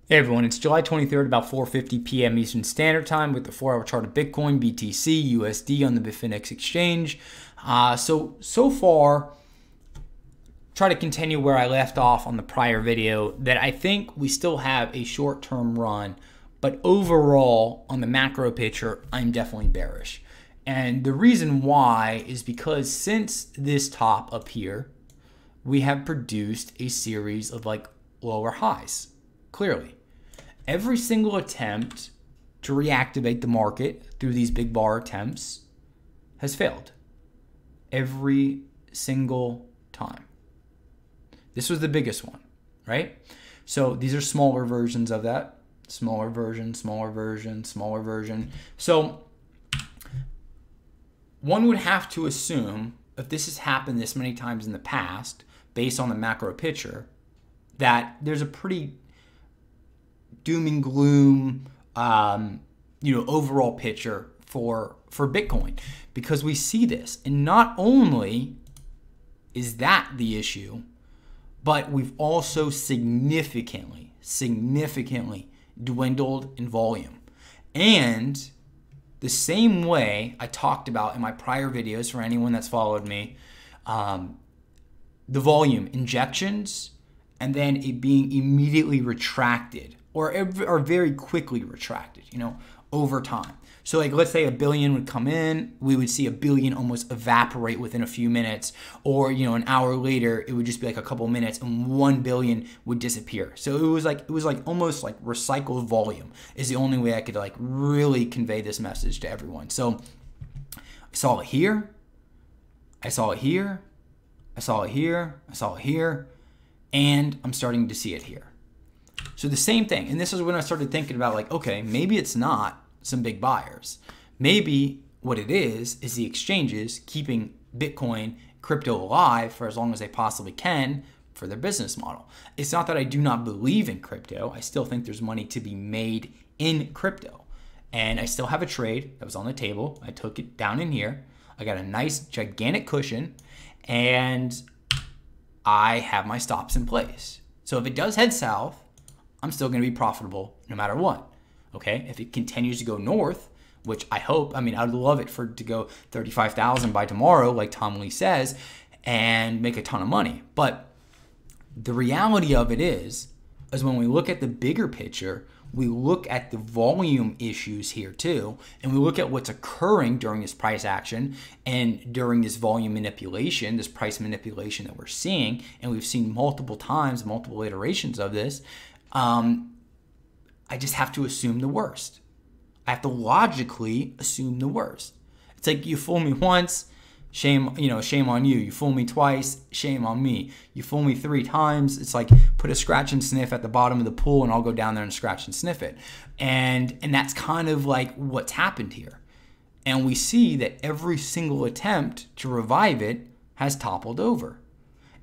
Hey everyone, it's July 23rd, about 4:50 p.m. Eastern Standard Time with the 4-hour chart of Bitcoin, BTC, USD on the Bitfinex exchange. So far, try to continue where I left off on the prior video that I think we still have a short-term run, but overall on the macro picture, I'm definitely bearish. And the reason why is because since this top up here, we have produced a series of like lower highs. Clearly, every single attempt to reactivate the market through these big bar attempts has failed. Every single time. This was the biggest one, right? So these are smaller versions of that. Smaller version, smaller version, smaller version. So one would have to assume, if this has happened this many times in the past, based on the macro picture, that there's a pretty doom and gloom, overall picture for Bitcoin, because we see this, and not only is that the issue, but we've also significantly dwindled in volume. And the same way I talked about in my prior videos, for anyone that's followed me, the volume injections and then it being immediately retracted or very quickly retracted, over time. So like, let's say a billion would come in, we would see a billion almost evaporate within a few minutes, or an hour later, it would just be like a couple minutes and 1 billion would disappear. So it was like almost like recycled volume is the only way I could like really convey this message to everyone. So I saw it here, I saw it here, I saw it here, I saw it here, and I'm starting to see it here. So the same thing, and this is when I started thinking about like, okay, maybe it's not some big buyers. Maybe what it is the exchanges keeping Bitcoin, crypto alive for as long as they possibly can for their business model. It's not that I do not believe in crypto. I still think there's money to be made in crypto. And I still have a trade that was on the table. I took it down in here. I got a nice gigantic cushion and I have my stops in place. So if it does head south, I'm still going to be profitable no matter what. Okay, if it continues to go north, which I hope, I'd love it for it to go 35,000 by tomorrow, like Tom Lee says, and make a ton of money. But the reality of it is when we look at the bigger picture, we look at the volume issues here too, and we look at what's occurring during this price action and during this volume manipulation, this price manipulation that we're seeing, and we've seen multiple times, multiple iterations of this. I just have to assume the worst. I have to logically assume the worst. It's like you fool me once, shame on you. You fool me twice, shame on me. You fool me 3 times, it's like put a scratch and sniff at the bottom of the pool and I'll go down there and scratch and sniff it. And that's kind of like what's happened here. And we see that every single attempt to revive it has toppled over.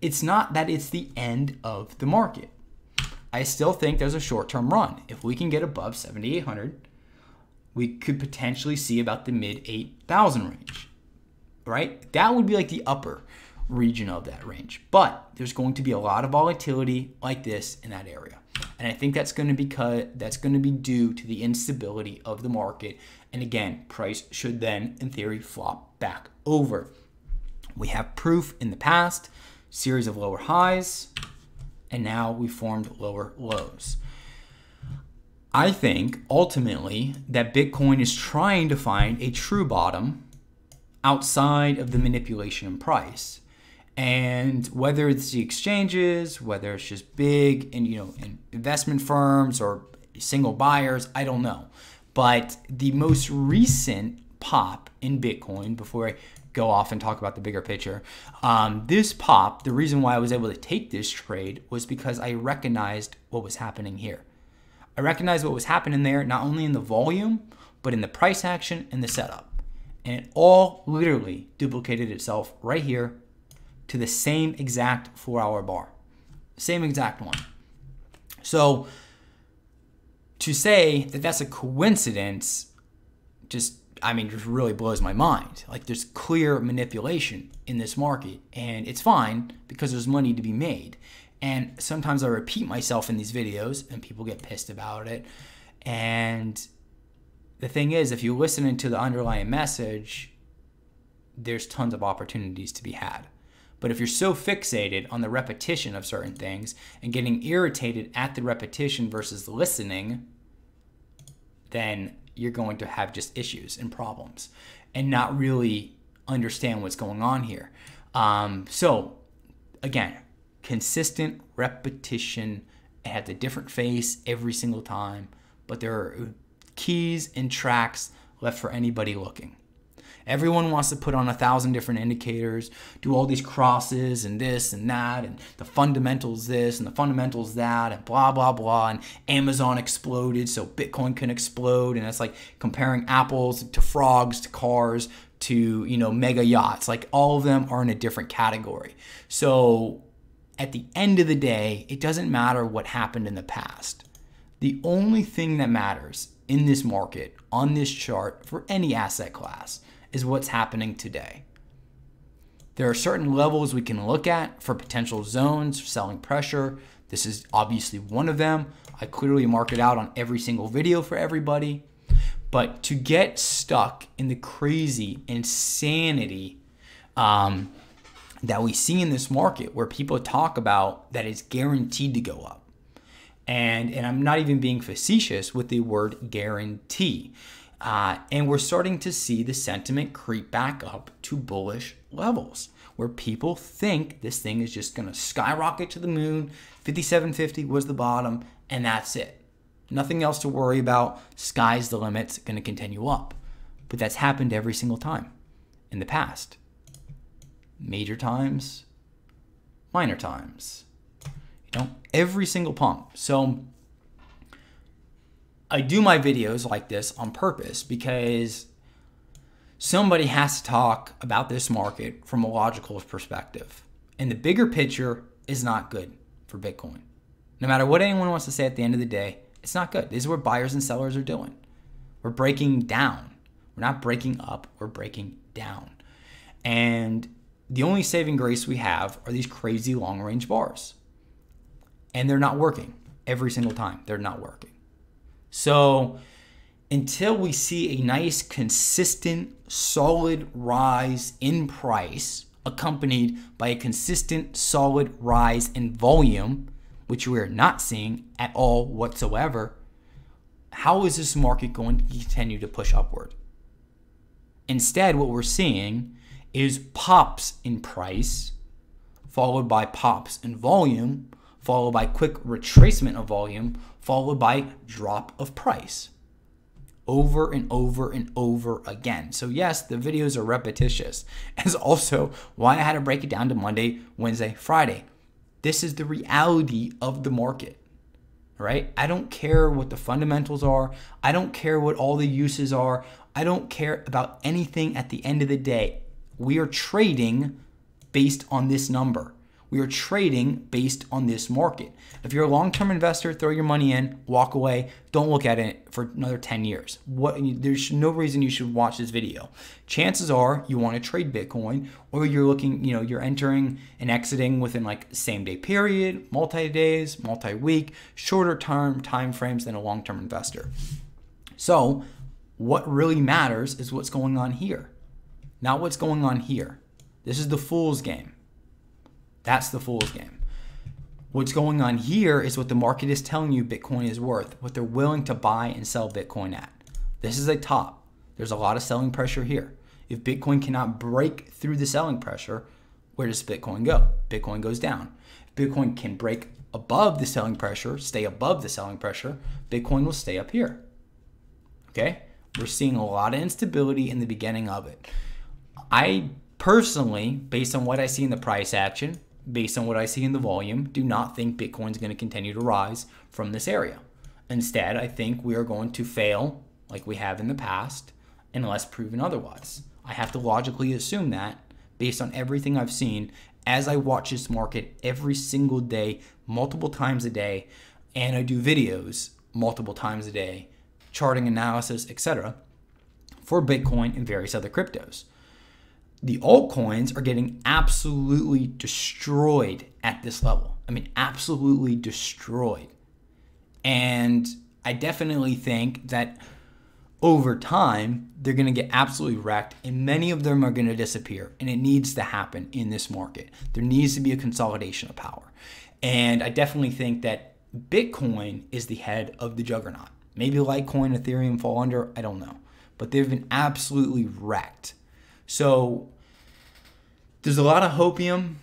It's not that it's the end of the market. I still think there's a short-term run. If we can get above 7,800, we could potentially see about the mid 8,000 range, right? That would be like the upper region of that range. But there's going to be a lot of volatility like this in that area. And I think that's going to be due to the instability of the market. And again, price should then, in theory, flop back over. We have proof in the past, series of lower highs, and now we formed lower lows. I think ultimately that Bitcoin is trying to find a true bottom outside of the manipulation in price. And whether it's the exchanges, whether it's just big and investment firms or single buyers, I don't know. But the most recent pop in Bitcoin, before I go off and talk about the bigger picture, this pop, the reason why I was able to take this trade was because I recognized what was happening here. I recognized what was happening there, not only in the volume, but in the price action and the setup. And it all literally duplicated itself right here to the same exact 4-hour bar. Same exact one. So to say that that's a coincidence just really blows my mind. Like, there's clear manipulation in this market, and it's fine because there's money to be made. And sometimes I repeat myself in these videos and people get pissed about it. And the thing is, if you listen into the underlying message, there's tons of opportunities to be had. But if you're so fixated on the repetition of certain things and getting irritated at the repetition versus listening, then you're going to have just issues and problems and not really understand what's going on here. So again, consistent repetition. It has a different face every single time, but there are keys and tracks left for anybody looking. Everyone wants to put on 1,000 different indicators, do all these crosses and this and that, and the fundamentals this and the fundamentals that, and blah, blah, blah, and Amazon exploded, so Bitcoin can explode, and it's like comparing apples to frogs to cars to, mega yachts. Like, all of them are in a different category. So at the end of the day, it doesn't matter what happened in the past. The only thing that matters in this market, on this chart, for any asset class, is what's happening today. There are certain levels we can look at for potential zones, selling pressure. This is obviously one of them. I clearly mark it out on every single video for everybody. But to get stuck in the crazy insanity that we see in this market, where people talk about that it's guaranteed to go up, and I'm not even being facetious with the word guarantee. And we're starting to see the sentiment creep back up to bullish levels, where people think this thing is just going to skyrocket to the moon. 5750 was the bottom, and that's it. Nothing else to worry about. Sky's the limit. It's going to continue up. But that's happened every single time in the past. Major times, minor times. Every single pump. So I do my videos like this on purpose because somebody has to talk about this market from a logical perspective. And the bigger picture is not good for Bitcoin. No matter what anyone wants to say at the end of the day, it's not good. This is what buyers and sellers are doing. We're breaking down. We're not breaking up, we're breaking down. And the only saving grace we have are these crazy long-range bars. And they're not working every single time. They're not working. So until we see a nice, consistent, solid rise in price, accompanied by a consistent, solid rise in volume, which we're not seeing at all whatsoever, how is this market going to continue to push upward? Instead, what we're seeing is pops in price, followed by pops in volume, followed by quick retracement of volume, followed by drop of price. Over and over and over again. So yes, the videos are repetitious. As also why I had to break it down to Monday, Wednesday, Friday. This is the reality of the market, right? I don't care what the fundamentals are. I don't care what all the uses are. I don't care about anything at the end of the day. We are trading based on this number. We are trading based on this market. If you're a long-term investor, throw your money in, walk away. Don't look at it for another 10 years. There's no reason you should watch this video. Chances are you want to trade Bitcoin, or you're looking, you're entering and exiting within like same day period, multi-days, multi-week, shorter term time frames than a long-term investor. So what really matters is what's going on here, not what's going on here. This is the fool's game. That's the fool's game. What's going on here is what the market is telling you Bitcoin is worth, what they're willing to buy and sell Bitcoin at. This is a top. There's a lot of selling pressure here. If Bitcoin cannot break through the selling pressure, where does Bitcoin go? Bitcoin goes down. If Bitcoin can break above the selling pressure, stay above the selling pressure, Bitcoin will stay up here. Okay? We're seeing a lot of instability in the beginning of it. I personally, based on what I see in the price action, based on what I see in the volume, do not think Bitcoin's going to continue to rise from this area. Instead, I think we are going to fail like we have in the past unless proven otherwise. I have to logically assume that based on everything I've seen as I watch this market every single day, multiple times a day, and I do videos multiple times a day, charting analysis, etc., for Bitcoin and various other cryptos. The altcoins are getting absolutely destroyed at this level. I mean, absolutely destroyed. And I definitely think that over time, they're going to get absolutely wrecked, and many of them are going to disappear. And it needs to happen in this market. There needs to be a consolidation of power. And I definitely think that Bitcoin is the head of the juggernaut. Maybe Litecoin, Ethereum fall under, I don't know. But they've been absolutely wrecked. So there's a lot of hopium.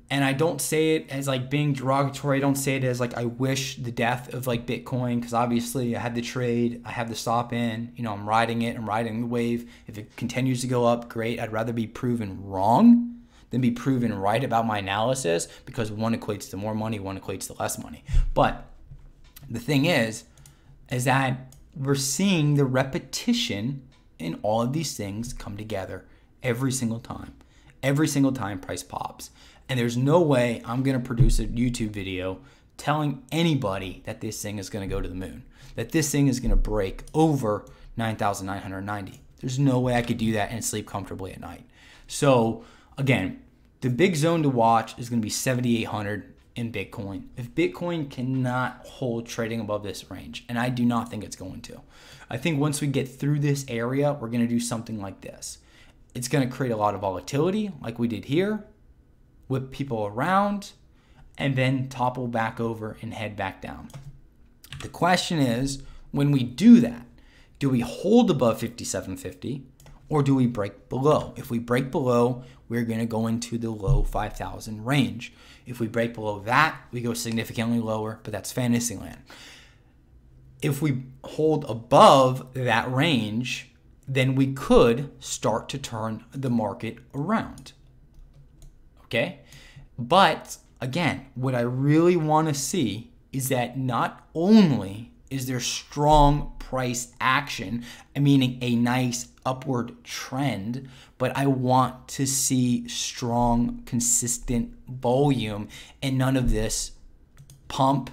And I don't say it as like being derogatory. I don't say it as like I wish the death of like Bitcoin, because obviously I had the trade, I have the stop in, you know, I'm riding it, I'm riding the wave. If it continues to go up, great. I'd rather be proven wrong than be proven right about my analysis, because one equates to more money, one equates to less money. But the thing is that we're seeing the repetition in all of these things come together every single time. Every single time price pops. And there's no way I'm going to produce a YouTube video telling anybody that this thing is going to go to the moon, that this thing is going to break over 9,990. There's no way I could do that and sleep comfortably at night. So again, the big zone to watch is going to be 7,800 in Bitcoin. If Bitcoin cannot hold trading above this range, and I do not think it's going to, I think once we get through this area, we're going to do something like this. It's going to create a lot of volatility like we did here, whip people around, and then topple back over and head back down. The question is, when we do that, do we hold above 5750 or do we break below? If we break below, we're going to go into the low 5,000 range. If we break below that, we go significantly lower, but that's fantasy land. If we hold above that range, then we could start to turn the market around. Okay? But again, what I really want to see is that not only is there strong price action, meaning a nice upward trend, but I want to see strong, consistent volume and none of this pump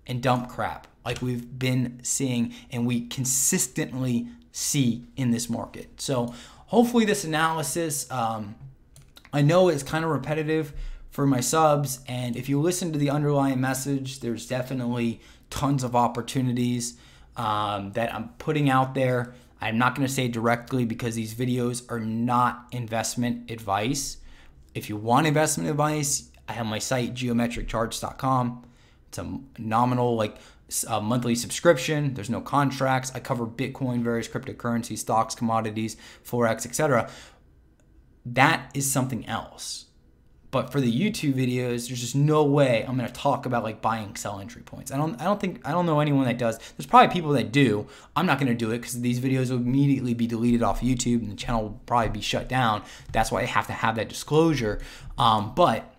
and dump crap like we've been seeing and we consistently see in this market. So hopefully this analysis, I know it's kind of repetitive for my subs, and if you listen to the underlying message, there's definitely tons of opportunities that I'm putting out there. I'm not going to say directly because these videos are not investment advice. If you want investment advice, I have my site geometriccharts.com. It's a nominal monthly subscription. There's no contracts. I cover Bitcoin, various cryptocurrencies, stocks, commodities, forex, etc. That is something else. But for the YouTube videos, there's just no way I'm going to talk about like buying sell entry points. I don't know anyone that does. There's probably people that do. I'm not going to do it because these videos will immediately be deleted off YouTube and the channel will probably be shut down. That's why I have to have that disclosure. But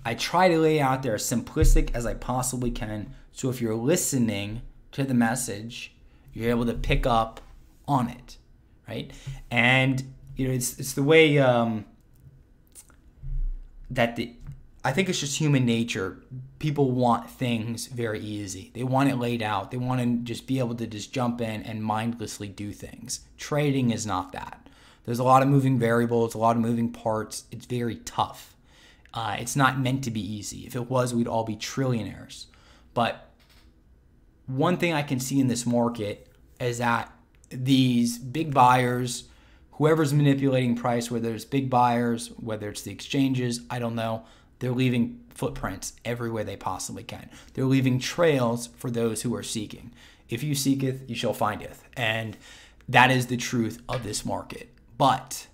I try to lay out there as simplistic as I possibly can. So if you're listening to the message, you're able to pick up on it, right? And you know, it's the way I think it's just human nature. People want things very easy. They want it laid out. They want to just be able to just jump in and mindlessly do things. Trading is not that. There's a lot of moving variables, a lot of moving parts. It's very tough. It's not meant to be easy. If it was, we'd all be trillionaires. But one thing I can see in this market is that these big buyers, whoever's manipulating price, whether it's big buyers, whether it's the exchanges, I don't know, they're leaving footprints everywhere they possibly can. They're leaving trails for those who are seeking. If you seeketh, you shall findeth. And that is the truth of this market. But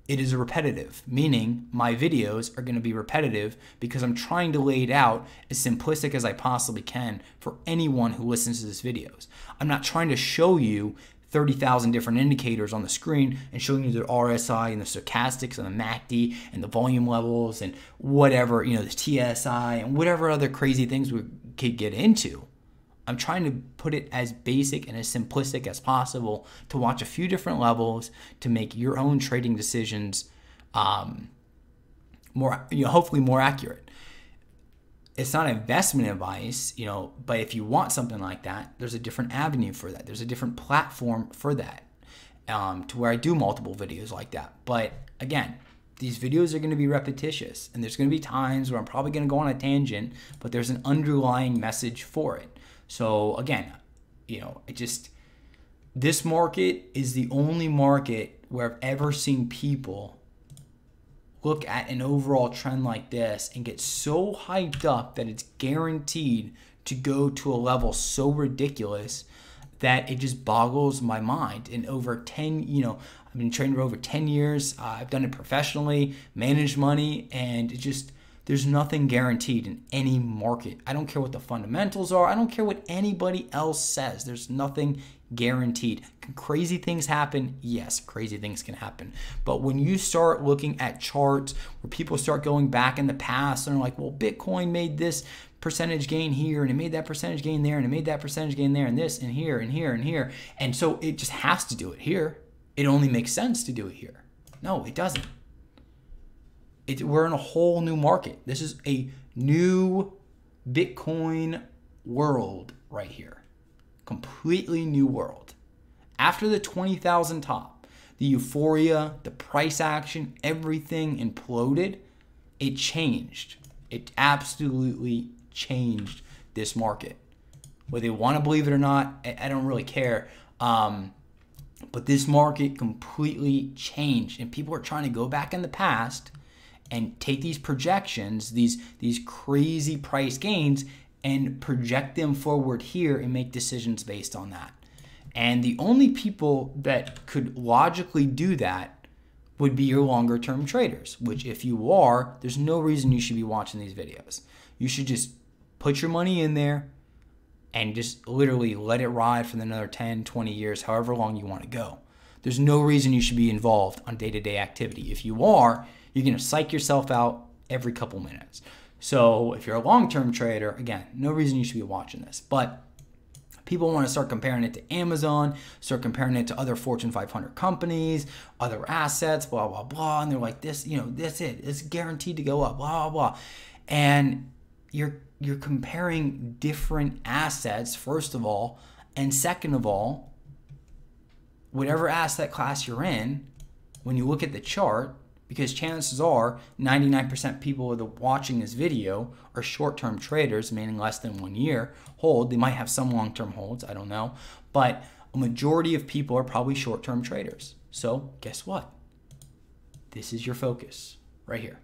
it is repetitive, meaning my videos are going to be repetitive because I'm trying to lay it out as simplistic as I possibly can for anyone who listens to these videos. I'm not trying to show you 30,000 different indicators on the screen and showing you the RSI and the stochastics and the MACD and the volume levels and whatever, you know, the TSI and whatever other crazy things we could get into. I'm trying to put it as basic and as simplistic as possible to watch a few different levels to make your own trading decisions more, you know, hopefully more accurate. It's not investment advice, you know, but if you want something like that, there's a different avenue for that. There's a different platform for that, to where I do multiple videos like that. But again, these videos are going to be repetitious, and there's going to be times where I'm probably going to go on a tangent, but there's an underlying message for it. So again, this market is the only market where I've ever seen people look at an overall trend like this and get so hyped up that it's guaranteed to go to a level so ridiculous that it just boggles my mind. And over 10, I've been trading for over 10 years. I've done it professionally, managed money, and there's nothing guaranteed in any market. I don't care what the fundamentals are. I don't care what anybody else says. There's nothing guaranteed. Can crazy things happen? Yes, crazy things can happen. But when you start looking at charts where people start going back in the past and are like, well, Bitcoin made this percentage gain here, and it made that percentage gain there, and it made that percentage gain there, and this, and here, and here, and here. And so it just has to do it here. It only makes sense to do it here. No, it doesn't. We're in a whole new market. This is a new Bitcoin world right here. Completely new world. After the 20,000 top, the euphoria, the price action, everything imploded. It changed. It absolutely changed this market. Whether you want to believe it or not, I don't really care. But this market completely changed, and people are trying to go back in the past and take these projections, these crazy price gains, and project them forward here and make decisions based on that. And the only people that could logically do that would be your longer term traders, which if you are, there's no reason you should be watching these videos. You should just put your money in there and just literally let it ride for another 10, 20 years, however long you want to go. There's no reason you should be involved on day-to-day activity. If you are, you're going to psych yourself out every couple minutes. So if you're a long-term trader, again, no reason you should be watching this. But people want to start comparing it to Amazon, start comparing it to other Fortune 500 companies, other assets, blah, blah, blah. And they're like, that's it. It's guaranteed to go up, blah, blah, blah. And you're comparing different assets, first of all, and second of all, whatever asset class you're in, when you look at the chart, because chances are 99% people that are watching this video are short-term traders, meaning less than 1 year hold. They might have some long-term holds, I don't know, but a majority of people are probably short-term traders. So guess what? This is your focus right here.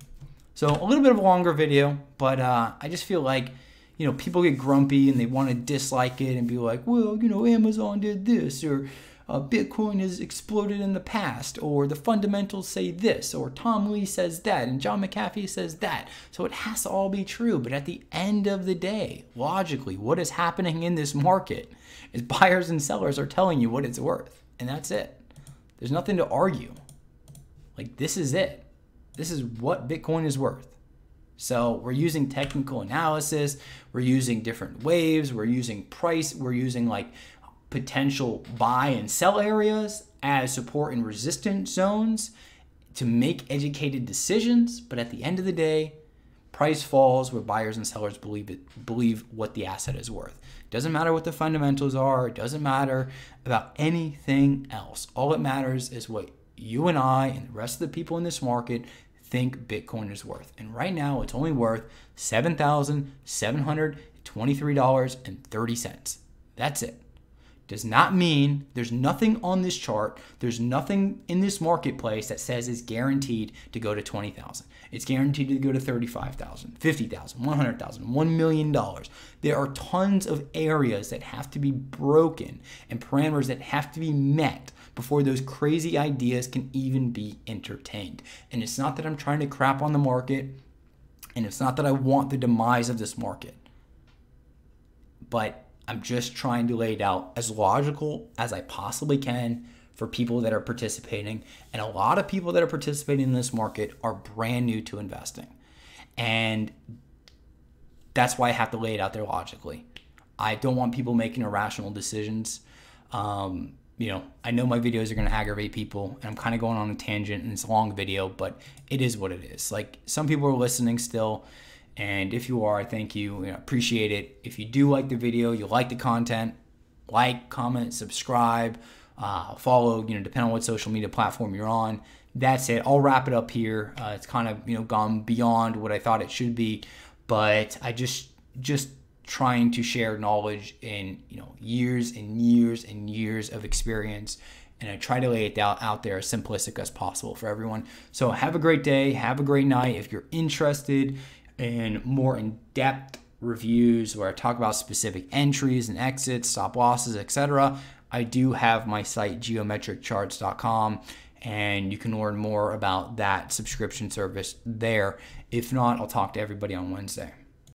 So a little bit of a longer video, but I just feel like, people get grumpy and they want to dislike it and be like, well, Amazon did this, or Bitcoin has exploded in the past, or the fundamentals say this, or Tom Lee says that, and John McAfee says that. So it has to all be true. But at the end of the day, logically, what is happening in this market is buyers and sellers are telling you what it's worth. And that's it. There's nothing to argue. Like, this is it. This is what Bitcoin is worth. So we're using technical analysis. We're using different waves. We're using price. We're using like potential buy and sell areas as support and resistance zones to make educated decisions. But at the end of the day, price falls where buyers and sellers believe what the asset is worth. It doesn't matter what the fundamentals are. It doesn't matter about anything else. All it matters is what you and I and the rest of the people in this market think Bitcoin is worth. And right now it's only worth $7,723.30. That's it. Does not mean there's nothing on this chart. There's nothing in this marketplace that says it's guaranteed to go to 20,000. It's guaranteed to go to 35,000, 50,000, 100,000, $1 million. There are tons of areas that have to be broken and parameters that have to be met before those crazy ideas can even be entertained. And it's not that I'm trying to crap on the market, and it's not that I want the demise of this market, but I'm just trying to lay it out as logical as I possibly can for people that are participating. And a lot of people that are participating in this market are brand new to investing. And that's why I have to lay it out there logically. I don't want people making irrational decisions. I know my videos are going to aggravate people, and I'm kind of going on a tangent, and it's a long video, but it is what it is. Like, some people are listening still, and if you are, I thank you. Appreciate it. If you do like the video, you like the content, like, comment, subscribe, follow, depending on what social media platform you're on. that's it. I'll wrap it up here. It's kind of gone beyond what I thought it should be, but I just trying to share knowledge in years and years and years of experience, and I try to lay it out there as simplistic as possible for everyone. So have a great day, have a great night. If you're interested in more in-depth reviews where I talk about specific entries and exits, stop losses, etc., I do have my site geometriccharts.com, and you can learn more about that subscription service there. If not, I'll talk to everybody on Wednesday.